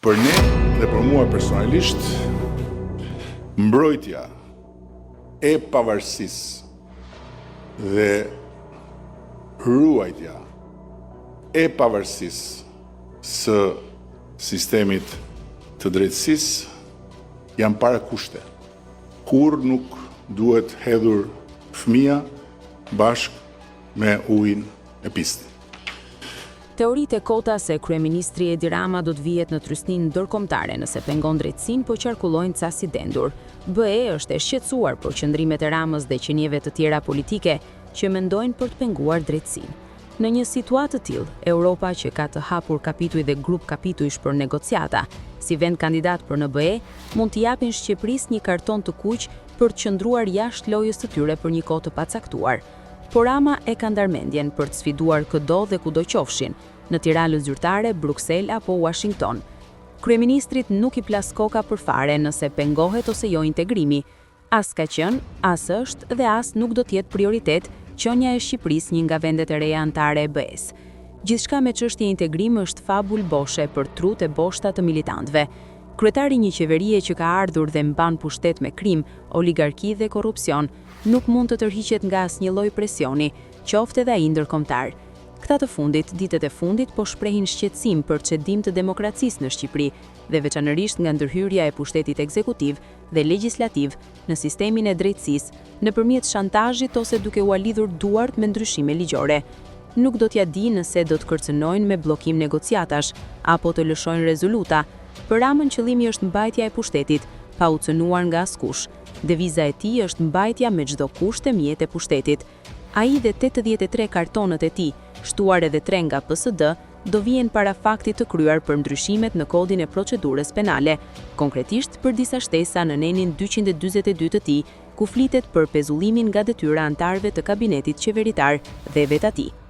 Për ne dhe për mua personalisht, mbrojtja e pavarësisë dhe ruajtja e pavarësisë së sistemit të drejtësisë janë para kushte. Kur nuk duhet hedhur fëmia bashkë me ujin e pistit. Teoritë e kota se kryeministri Edi Rama do të vihet në trysninë ndërkombëtare nëse pengon drejtësinë po qarkullojnë ca si dendur. BE është e shqetësuar për qëndrimet e Ramës dhe qenieve të tjera politike që mendojnë për të penguar drejtësinë. Në një situatë të tillë, Europa që ka të hapur kapituj dhe grup kapitujsh për negociata, si vend kandidat për në BE, mund t'i japin Shqipërisë një karton të kuq për të qëndruar jashtë lojës së tyre për një kohë të pacaktuar. Por Rama e ka ndarmendjen për të sfiduar këdo dhe kudo qofshin, në Tiranë zyrtare, Bruksel apo Washington. Kryeministrit nuk i plas koka për fare nëse pengohet ose jo integrimi. As ka qenë, as është dhe as nuk do t'jetë prioritet qenia e Shqipërisë një nga vendet e reja anëtare e BE-s. Gjithçka me çështje integrim është fabul boshe për trut e boshta të militantëve. Kryetari një qeverie që ka ardhur dhe mban pushtet me krim, oligarki dhe korrupsion, nuk mund të tërhiqet nga asnjë lloj presioni, qoftë edhe ai ndërkombëtar. Këta të fundit, ditët e fundit po shprehin shqetësim për çedim të demokracisë në Shqipëri dhe veçanërisht nga ndërhyrja e pushtetit ekzekutiv dhe legjislativ në sistemin e drejtësisë nëpërmjet shantazhit ose duke u lidhur duart me ndryshime ligjore. Nuk do t'ja di nëse do të kërcënojnë me bllokim negociatash apo të lëshojnë rezoluta. Për Ramën qëllimi është mbajtja e pushtetit, pa u cënuar nga askush. Deviza e tij është mbajtja me çdo kusht e mjet e pushtetit. Ai dhe 83 kartonët e tij, shtuar edhe 3 nga PSD, do vihen para faktit të kryer për ndryshimet në kodin e procedurës penale, konkretisht për disa shtesa në nenin 242 të tij, ku flitet për pezullimin nga detyra anëtarëve të kabinetit qeveritar dhe vetë atij.